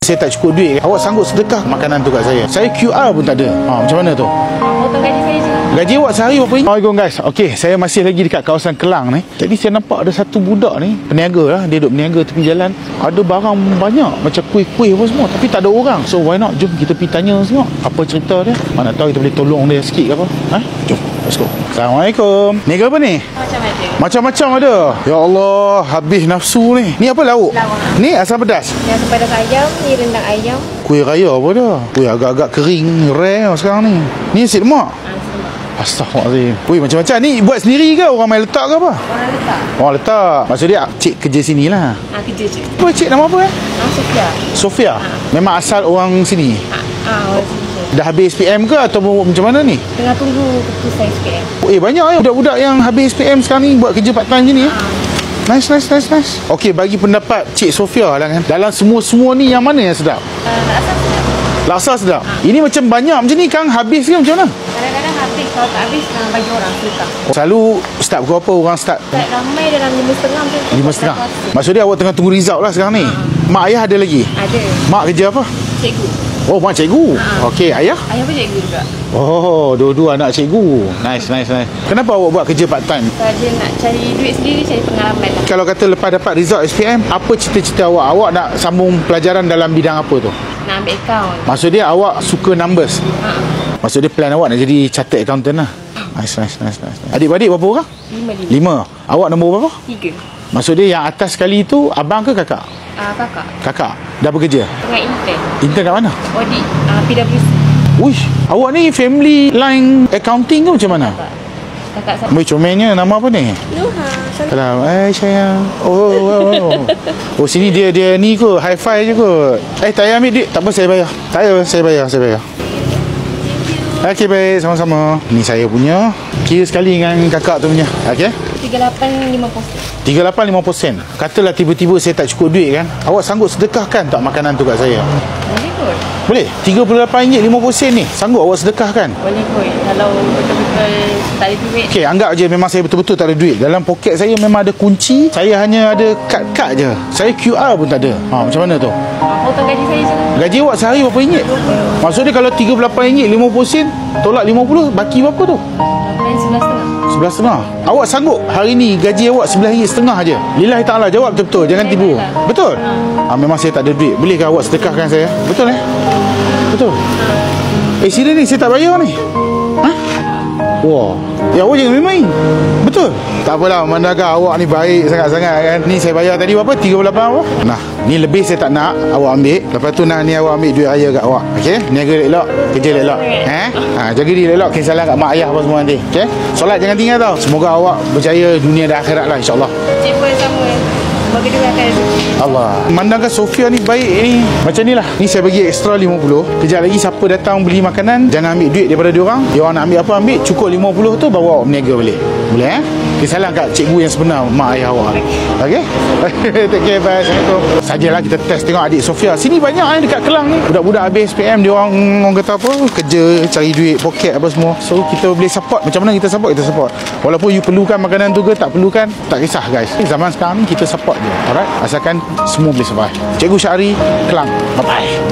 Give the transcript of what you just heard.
Saya tak cukup duit, awak sanggup sedekah makanan tu kat saya? Saya QR pun tak ada. Macam mana tu? Potong gaji saya je. Gaji awak sehari berapa ringgit? Assalamualaikum guys. Okey, saya masih lagi dekat kawasan Kelang ni. Jadi saya nampak ada satu budak ni, peniaga lah. Dia duduk peniaga tepi jalan. Ada barang banyak, macam kuih-kuih apa semua. Tapi tak ada orang. So why not? Jom kita pergi tanya semua apa cerita dia. Mana tahu kita boleh tolong dia sikit ke apa. Jom, let's go. Assalamualaikum. Niaga apa ni? Macam-macam. Macam-macam ada. Ya Allah, habis nafsu ni. Ni apa lauk? Lauk. Ni asam pedas. Yang pedas ayam, ni rendang ayam. Kuih raya apa dah? Kuih agak-agak kering, rare sekarang ni. Ni nasi lemak. Astaghfirullahaladzim. Wih, macam-macam. Ni buat sendiri ke? Orang main letak ke apa? Orang letak. Orang letak. Maksud dia cik kerja sini lah. Kerja je. Apa cik, nama apa Sofia. Sofia. Memang asal orang sini. Orang sini. Dah habis SPM ke atau macam mana ni? Tengah tunggu keputusan SPM. Banyak budak-budak yang habis SPM sekarang ni buat kerja part time je ni. Nice. Okey, bagi pendapat Cik Sofia lah kan. Dalam semua ni yang mana yang sedap? Laksa sedap. Ini macam banyak macam ni Kang, habis ke macam mana? Kadang-kadang habis. Kalau tak habis, bagi orang sedekah. Selalu start pukul apa orang start? Start ramai dalam 5.30 macam tu. 5.30. Maksud dia awak tengah tunggu result lah sekarang ni. Mak ayah ada lagi? Ada. Mak kerja apa? Cikgu. Oh, mak cikgu. Okey, ayah? Ayah pun cikgu juga. Oh, dua-dua anak cikgu. Nice. Kenapa awak buat kerja part time? Saja nak cari duit sendiri, cari pengalaman lah. Kalau kata lepas dapat result SPM, apa cita-cita awak? Awak nak sambung pelajaran dalam bidang apa tu? Nak ambil akaun. Maksud dia awak suka numbers? Maksud dia plan awak nak jadi chartered accountant lah? Nice. Adik-adik berapa orang? 5. Awak nombor berapa? 3. Maksud dia yang atas sekali tu abang ke kakak? Kakak. Kakak. Dah bekerja? Tengah intern. Intern kat mana? Audit. PwC. Uish, awak ni family line accounting ke macam mana? Kakak saya. Wih, comelnya nama apa ni? Nuha. Salam. Sayang. Oh, sini dia ni kot, high five je kot. Tak payah ambil duit. Tak apa, saya bayar. Tak payah, saya bayar. Okey, baik, sama-sama. Ni saya punya. Kira sekali dengan kakak tu punya. Okey? 38.50. 38.50 sen. Katalah tiba-tiba saya tak cukup duit kan. Awak sanggup sedekahkan tak makanan tu kat saya? Boleh kot. Boleh? RM38.50 ni. Sanggup awak sedekahkan? Boleh kot. Kalau betul-betul tak ada duit. Okey, anggap je memang saya betul-betul tak ada duit. Dalam poket saya memang ada kunci. Saya hanya ada kad-kad je. Saya QR pun tak ada. Macam mana tu? Potong gaji saya je. Gaji awak sehari berapa ringgit? Maksudnya kalau RM38.50 tolak 50, baki berapa tu? 11.5. Awak sanggup hari ni gaji awak RM11.5 je? Lillahi ta'ala, jawab betul-betul, jangan tipu. Betul? Memang saya tak ada duit. Bolehkah awak sedekahkan saya? Betul Betul? Serius ni, saya tak bayar ni. Wah, ya awak jangan main-main. Betul? Tak apalah, mandaga awak ni baik sangat-sangat kan. Ni saya bayar tadi berapa? 38 apa? Nah, ni lebih saya tak nak awak ambil. Lepas tu ni awak ambil duit raya kat awak. Okey? Niaga elok, kerja elok. Jaga diri elok, kisah kat mak ayah apa semua nanti. Okey? Solat jangan tinggal tau. Semoga awak berjaya dunia dan akhirat lah, insya-Allah. Cipul sama. Bagi-bagi akan Allah. Memandangkan Sofia ni baik ni. Macam ni lah. Ni saya bagi ekstra 50. Kejap lagi siapa datang beli makanan, jangan ambil duit daripada diorang. Diorang nak ambil apa ambil. Cukup 50 tu bawa awak berniaga balik. Boleh Okay, salam kat cikgu yang sebenar, mak ayah awak. Okey? Take care, bye. Assalamualaikum. Sajalah kita test tengok adik Sofia. Sini banyak dekat Kelang ni. Budak-budak habis SPM, diorang orang kata apa? Kerja, cari duit, poket apa semua. So kita boleh support. Macam mana kita support? Walaupun you perlukan makanan tu ke tak perlukan, tak kisah guys. Zaman sekarang ni kita support je. Alright? Asalkan semua boleh survive. Cikgu Syahri, Kelang. Bye-bye.